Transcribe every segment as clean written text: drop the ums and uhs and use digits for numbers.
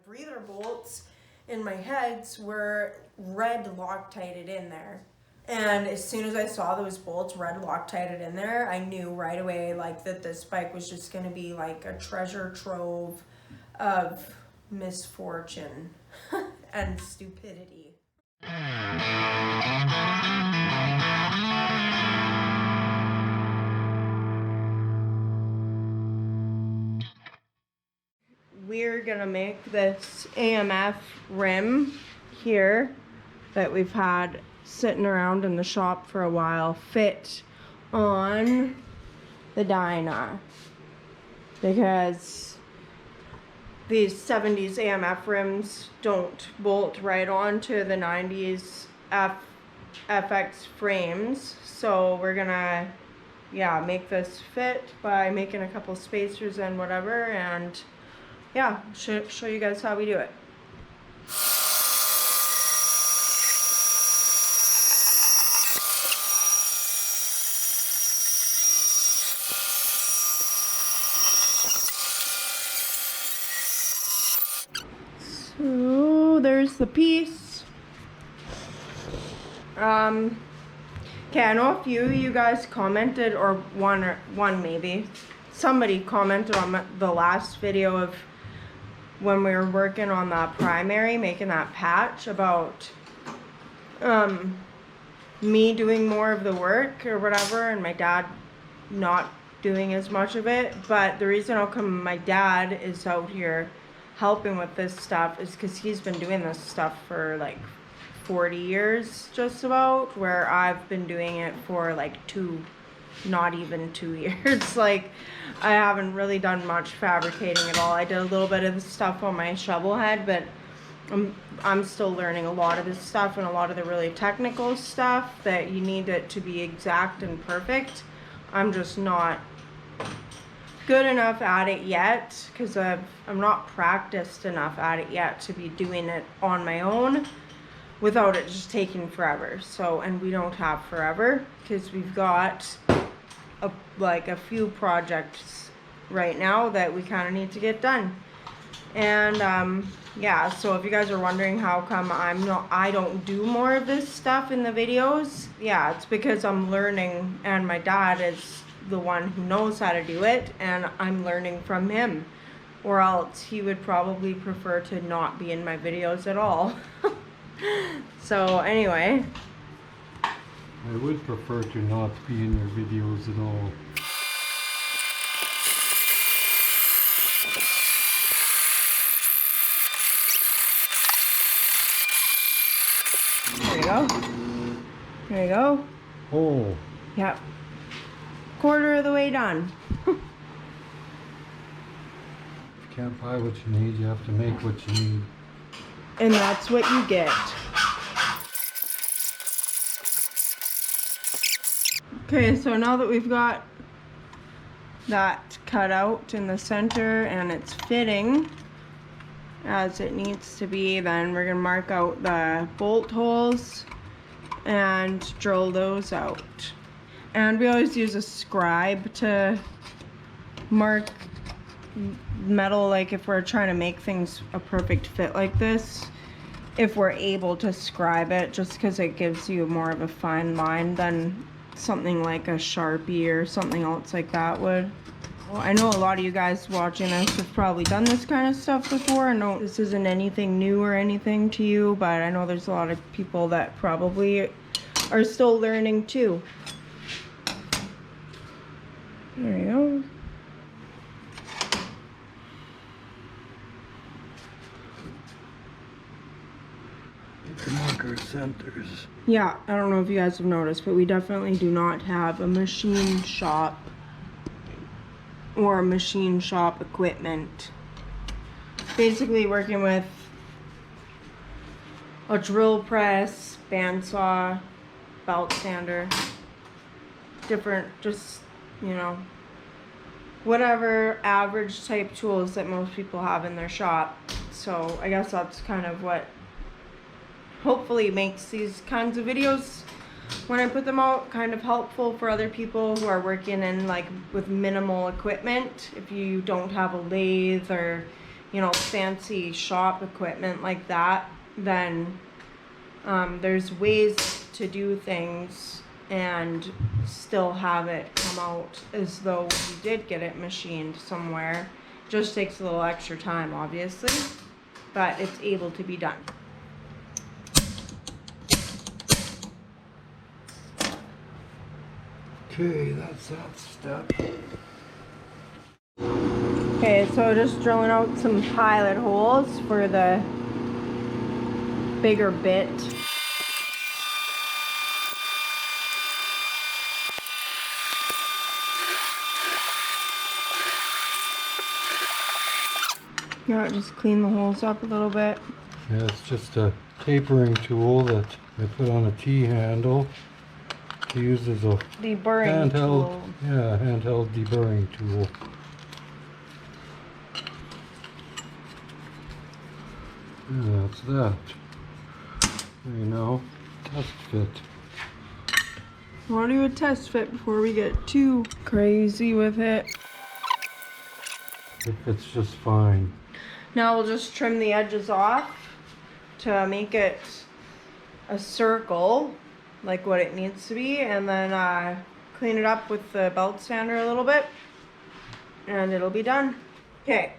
breather bolts in my heads were red Loctited in there. And as soon as I saw those bolts red Loctited in there, I knew right away like that this bike was just gonna be like a treasure trove of misfortune and stupidity. We're gonna make this AMF rim here that we've had sitting around in the shop for a while fit on the Dyna, because these 70s AMF rims don't bolt right onto the 90s FX frames. So we're gonna, yeah, make this fit by making a couple spacers and whatever, and yeah, show you guys how we do it. So there's the piece. Okay, I know a few of you guys commented, or one maybe, somebody commented on the last video of when we were working on that primary, making that patch, about me doing more of the work or whatever, and my dad not doing as much of it. But the reason how come my dad is out here helping with this stuff is because he's been doing this stuff for like 40 years just about, where I've been doing it for like not even 2 years. Like, I haven't really done much fabricating at all. I did a little bit of the stuff on my shovel head, but I'm still learning a lot of this stuff, and a lot of the really technical stuff that you need it to be exact and perfect. I'm just not good enough at it yet, because I'm not practiced enough at it yet to be doing it on my own without it just taking forever. So, and we don't have forever, because we've got like a few projects right now that we kind of need to get done. And yeah, so if you guys are wondering how come I don't do more of this stuff in the videos, yeah, it's because I'm learning, and my dad is the one who knows how to do it, and I'm learning from him, or else he would probably prefer to not be in my videos at all. So anyway, I would prefer to not be in your videos at all. There you go. There you go. Oh. Yep. Quarter of the way done. If you can't buy what you need, you have to make what you need. And that's what you get. Okay, so now that we've got that cut out in the center and it's fitting as it needs to be, then we're gonna mark out the bolt holes and drill those out. And we always use a scribe to mark metal, like if we're trying to make things a perfect fit like this, if we're able to scribe it, just because it gives you more of a fine line than something like a Sharpie or something else like that would. Well, I know a lot of you guys watching this have probably done this kind of stuff before. I know this isn't anything new or anything to you, but I know there's a lot of people that probably are still learning too. There you go. The marker centers. Yeah, I don't know if you guys have noticed, but we definitely do not have a machine shop or machine shop equipment. Basically working with a drill press, bandsaw, belt sander, different, just, you know, whatever average type tools that most people have in their shop. So I guess that's kind of what hopefully makes these kinds of videos, when I put them out, kind of helpful for other people who are working in like with minimal equipment. If you don't have a lathe, or you know, fancy shop equipment like that, then there's ways to do things and still have it come out as though you did get it machined somewhere. Just takes a little extra time, obviously, but it's able to be done. Okay, that's that step. Okay, so just drilling out some pilot holes for the bigger bit. Yeah, just clean the holes up a little bit. Yeah, it's just a tapering tool that I put on a T-handle to use as a Deburring tool. handheld deburring tool. And that's that. You know, test fit. Want to do a test fit before we get too crazy with it. It fits just fine. Now we'll just trim the edges off to make it a circle, like what it needs to be, and then clean it up with the belt sander a little bit, and it'll be done. Okay.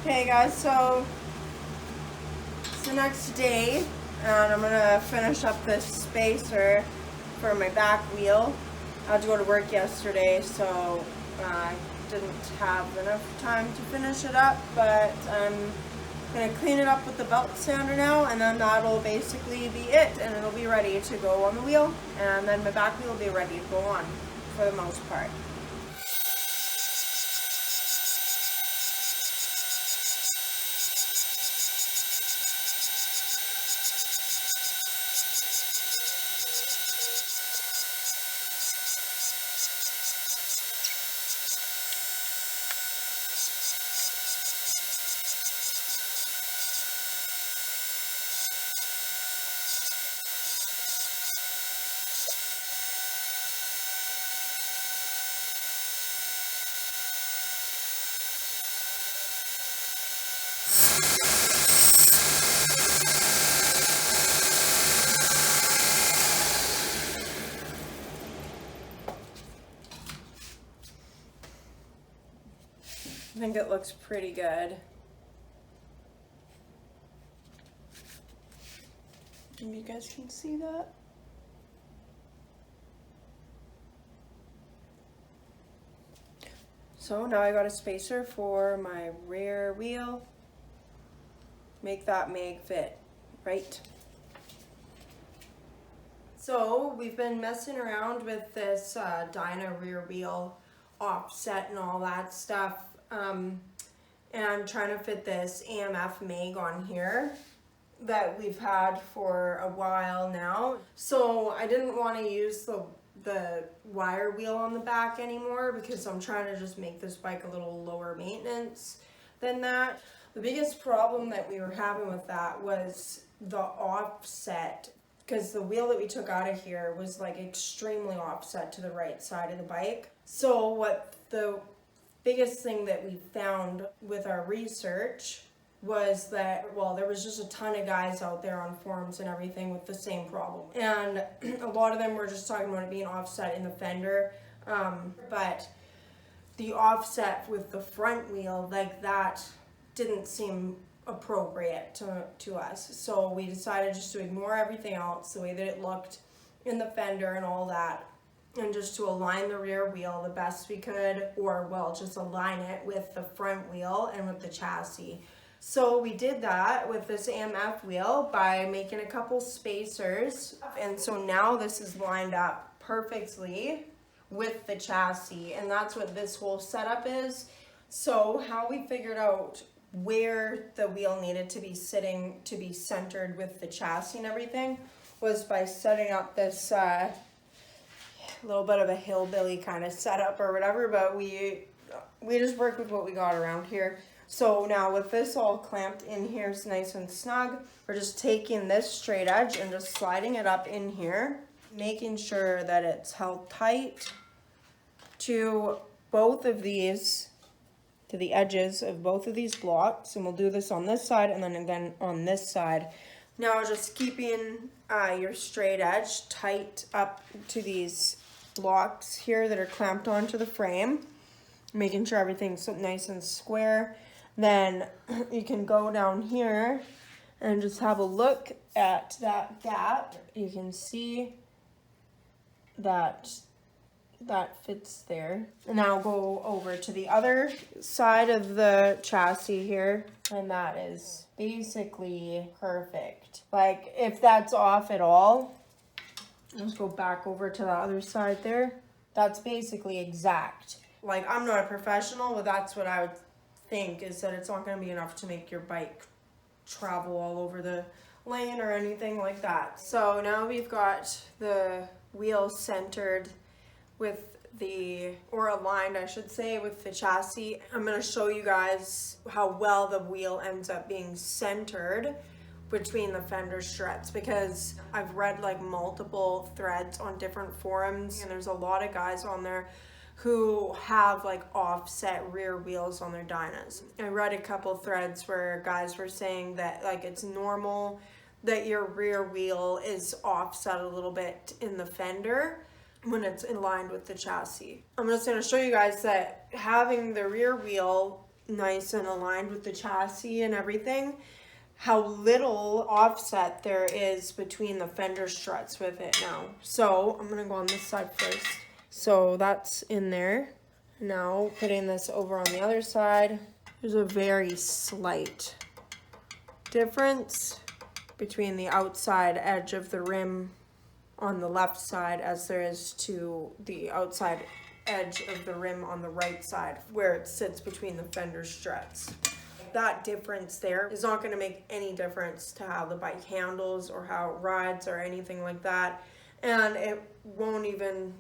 Okay guys, so it's the next day and I'm gonna finish up this spacer for my back wheel. I had to go to work yesterday, so I didn't have enough time to finish it up, but I'm gonna clean it up with the belt sander now, and then that'll basically be it, and it'll be ready to go on the wheel, and then my back wheel will be ready to go on for the most part. I think it looks pretty good. Maybe you guys can see that. So now I got a spacer for my rear wheel. Make that mag fit, right? So we've been messing around with this Dyna rear wheel offset and all that stuff, and trying to fit this AMF mag on here that we've had for a while now. So I didn't want to use the wire wheel on the back anymore because I'm trying to just make this bike a little lower maintenance than that. The biggest problem that we were having with that was the offset, because the wheel that we took out of here was like extremely offset to the right side of the bike. So what the biggest thing that we found with our research was that, well, there was just a ton of guys out there on forums and everything with the same problem. And a lot of them were just talking about it being offset in the fender, but the offset with the front wheel, like that, didn't seem appropriate to us. So we decided just to ignore everything else, the way that it looked in the fender and all that, and just to align the rear wheel the best we could, or well, just align it with the front wheel and with the chassis. So we did that with this AMF wheel by making a couple spacers, and so now this is lined up perfectly with the chassis, and that's what this whole setup is. So how we figured out where the wheel needed to be sitting to be centered with the chassis and everything was by setting up this little bit of a hillbilly kind of setup or whatever, but we just work with what we got around here. So now with this all clamped in here, it's nice and snug. We're just taking this straight edge and just sliding it up in here, making sure that it's held tight to both of these, to the edges of both of these blocks. And we'll do this on this side and then on this side. Now just keeping your straight edge tight up to these blocks here that are clamped onto the frame, making sure everything's nice and square. Then you can go down here and just have a look at that gap. You can see that fits there. And now go over to the other side of the chassis here, and that is basically perfect. Like if that's off at all, let's go back over to the other side there. That's basically exact. Like, I'm not a professional, but that's what I would think, is that it's not going to be enough to make your bike travel all over the lane or anything like that. So now we've got the wheel centered with or aligned, I should say, with the chassis. I'm going to show you guys how well the wheel ends up being centered between the fender struts, because I've read like multiple threads on different forums, and there's a lot of guys on there who have like offset rear wheels on their Dynas. I read a couple threads where guys were saying that like it's normal that your rear wheel is offset a little bit in the fender when it's aligned with the chassis. I'm just going to show you guys that having the rear wheel nice and aligned with the chassis and everything, how little offset there is between the fender struts with it now. So I'm gonna go on this side first. So that's in there. Now putting this over on the other side, there's a very slight difference between the outside edge of the rim on the left side as there is to the outside edge of the rim on the right side, where it sits between the fender struts. That difference there is not going to make any difference to how the bike handles or how it rides or anything like that, and it won't even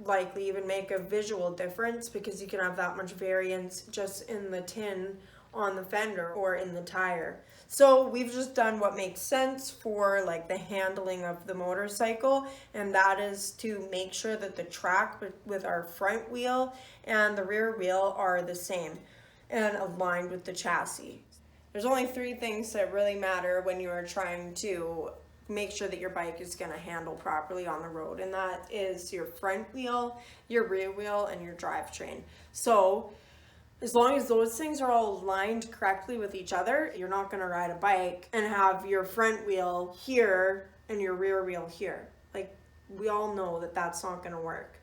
likely even make a visual difference, because you can have that much variance just in the tin on the fender or in the tire. So we've just done what makes sense for like the handling of the motorcycle, and that is to make sure that the track with our front wheel and the rear wheel are the same and aligned with the chassis. There's only 3 things that really matter when you are trying to make sure that your bike is going to handle properly on the road, and that is your front wheel, your rear wheel, and your drivetrain. So as long as those things are all aligned correctly with each other, you're not going to ride a bike and have your front wheel here and your rear wheel here. Like, we all know that that's not going to work.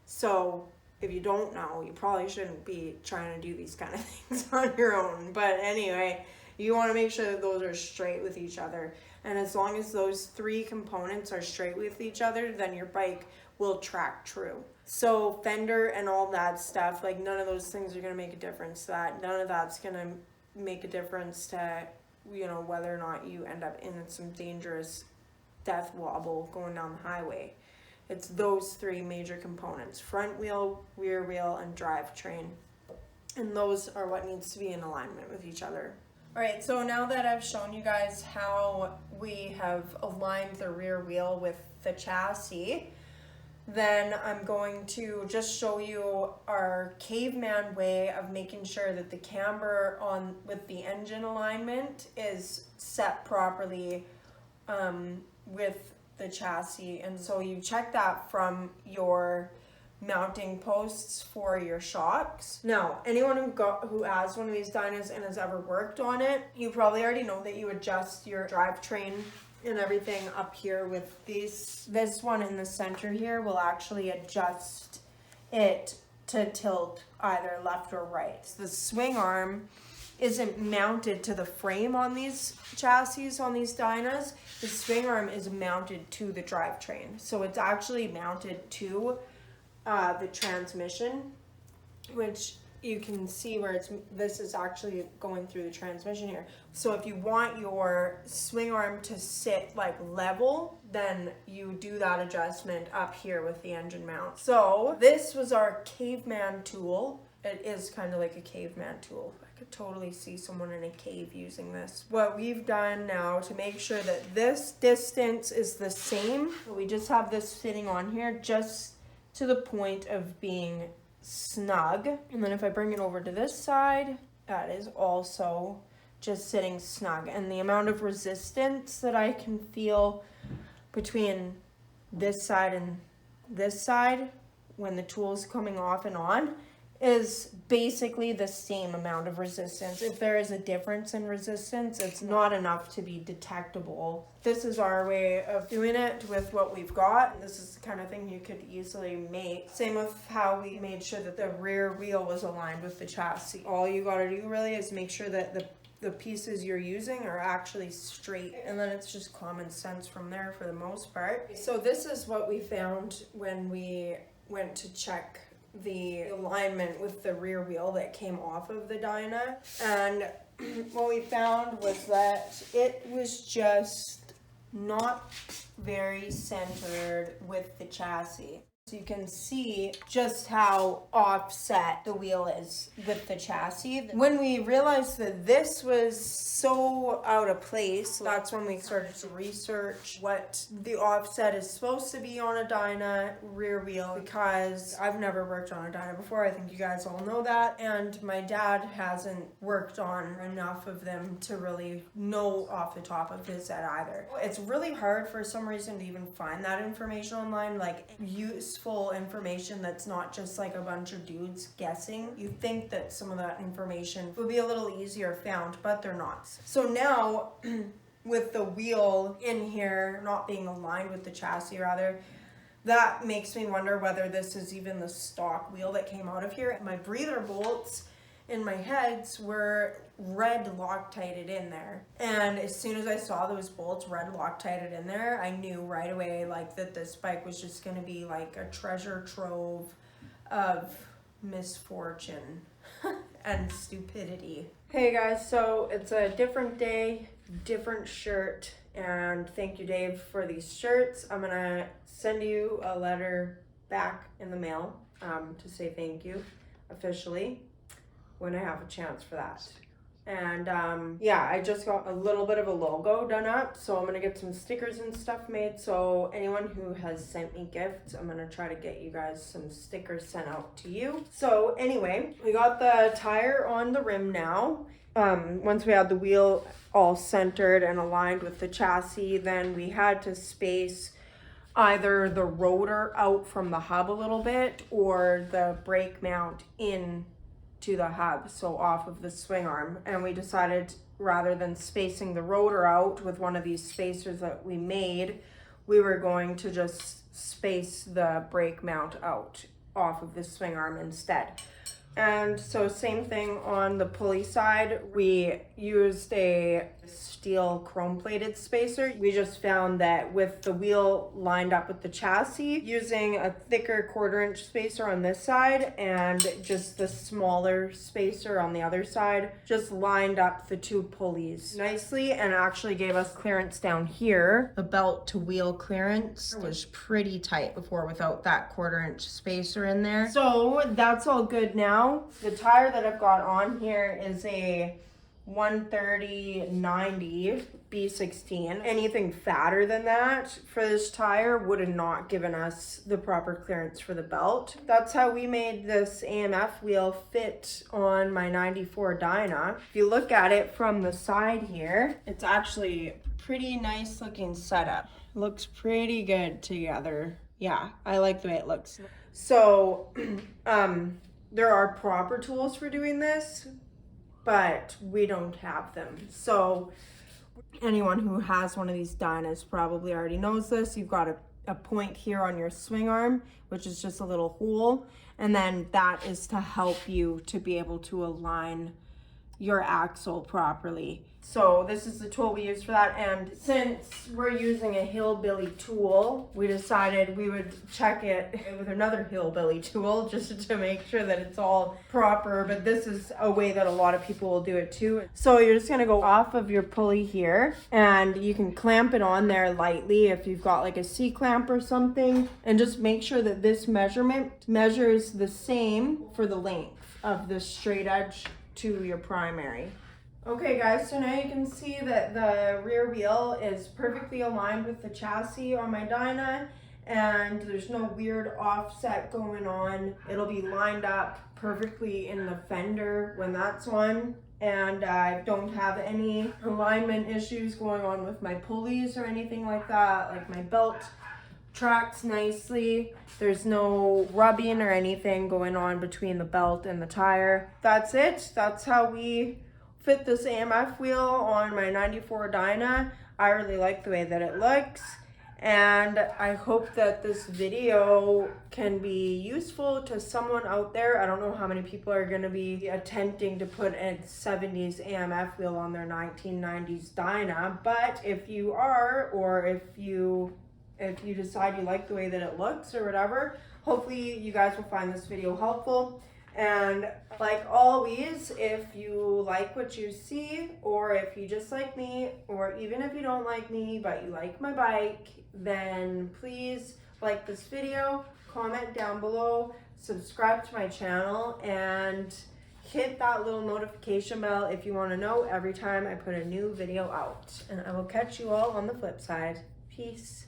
So if you don't know, you probably shouldn't be trying to do these kind of things on your own. But anyway, you want to make sure that those are straight with each other. And as long as those 3 components are straight with each other, then your bike will track true. So fender and all that stuff, like none of those things are going to make a difference to that. None of that's going to make a difference to, you know, whether or not you end up in some dangerous death wobble going down the highway. It's those 3 major components: front wheel, rear wheel, and drivetrain. And those are what needs to be in alignment with each other. Alright, so now that I've shown you guys how we have aligned the rear wheel with the chassis, then I'm going to just show you our caveman way of making sure that the camber on with the engine alignment is set properly with the chassis. And so you check that from your mounting posts for your shocks. Now, anyone who has one of these Dynas and has ever worked on it, you probably already know that you adjust your drivetrain and everything up here with these. This one in the center here will actually adjust it to tilt either left or right. The swing arm isn't mounted to the frame on these chassis, on these Dynas. The swing arm is mounted to the drivetrain. So it's actually mounted to the transmission, which you can see where this is actually going through the transmission here. So if you want your swing arm to sit like level, then you do that adjustment up here with the engine mount. So this was our caveman tool. It is kind of like a caveman tool. I could totally see someone in a cave using this. What we've done now to make sure that this distance is the same, we just have this sitting on here just to the point of being snug. And then if I bring it over to this side, that is also just sitting snug. And the amount of resistance that I can feel between this side and this side when the tool's coming off and on is basically the same amount of resistance. If there is a difference in resistance, it's not enough to be detectable. This is our way of doing it with what we've got. This is the kind of thing you could easily make. Same with how we made sure that the rear wheel was aligned with the chassis. All you gotta do really is make sure that the pieces you're using are actually straight, and then it's just common sense from there for the most part. So this is what we found when we went to check the alignment with the rear wheel that came off of the Dyna, and what we found was that it was just not very centered with the chassis. So you can see just how offset the wheel is with the chassis. When we realized that this was so out of place, that's when we started to research what the offset is supposed to be on a Dyna rear wheel, because I've never worked on a Dyna before. I think you guys all know that, and my dad hasn't worked on enough of them to really know off the top of his head either. It's really hard for some reason to even find that information online, like useful information that's not just like a bunch of dudes guessing. You think that some of that information would be a little easier found, but they're not. So now with the wheel in here not being aligned with the chassis, rather, that makes me wonder whether this is even the stock wheel that came out of here. My breather bolts in my heads were red Loctited in there, and as soon as I saw those bolts red Loctited in there, I knew right away like that this bike was just going to be like a treasure trove of misfortune and stupidity. Hey guys, so it's a different day, different shirt, and thank you, Dave, for these shirts. I'm gonna send you a letter back in the mail to say thank you officially when I have a chance for that. And yeah, I just got a little bit of a logo done up, so I'm gonna get some stickers and stuff made. So anyone who has sent me gifts, I'm gonna try to get you guys some stickers sent out to you. So anyway, we got the tire on the rim now. Once we had the wheel all centered and aligned with the chassis, then we had to space either the rotor out from the hub a little bit or the brake mount in to the hub, so off of the swing arm. And we decided, rather than spacing the rotor out with one of these spacers that we made, we were going to just space the brake mount out off of the swing arm instead. And so same thing on the pulley side, we used a steel chrome plated spacer. We just found that with the wheel lined up with the chassis, using a thicker 1/4 inch spacer on this side and just the smaller spacer on the other side, just lined up the two pulleys nicely and actually gave us clearance down here. The belt to wheel clearance was pretty tight before without that 1/4 inch spacer in there. So that's all good now. The tire that I've got on here is a 130/90 B16. Anything fatter than that for this tire would have not given us the proper clearance for the belt. That's how we made this AMF wheel fit on my 94 Dyna. If you look at it from the side here, it's actually pretty nice looking setup. Looks pretty good together. Yeah, I like the way it looks. So, there are proper tools for doing this, but we don't have them. So anyone who has one of these Dynas probably already knows this. You've got a point here on your swing arm, which is just a little hole, and then that is to help you to be able to align your axle properly. So this is the tool we use for that, and since we're using a hillbilly tool, we decided we would check it with another hillbilly tool just to make sure that it's all proper, but this is a way that a lot of people will do it too. So you're just gonna go off of your pulley here, and you can clamp it on there lightly if you've got like a C-clamp or something, and just make sure that this measurement measures the same for the length of the straight edge to your primary. Okay guys, so now you can see that the rear wheel is perfectly aligned with the chassis on my Dyna, and there's no weird offset going on. It'll be lined up perfectly in the fender when that's on, and I don't have any alignment issues going on with my pulleys or anything like that. Like my belt tracks nicely. There's no rubbing or anything going on between the belt and the tire. That's it. That's how we fit this AMF wheel on my 94 Dyna. I really like the way that it looks, and I hope that this video can be useful to someone out there. I don't know how many people are going to be attempting to put a 70s AMF wheel on their 1990s Dyna, but if you are, or if you decide you like the way that it looks or whatever, hopefully you guys will find this video helpful. And like always, if you like what you see, or if you just like me, or even if you don't like me but you like my bike, then please like this video, comment down below, subscribe to my channel, and hit that little notification bell if you want to know every time I put a new video out. And I will catch you all on the flip side. Peace.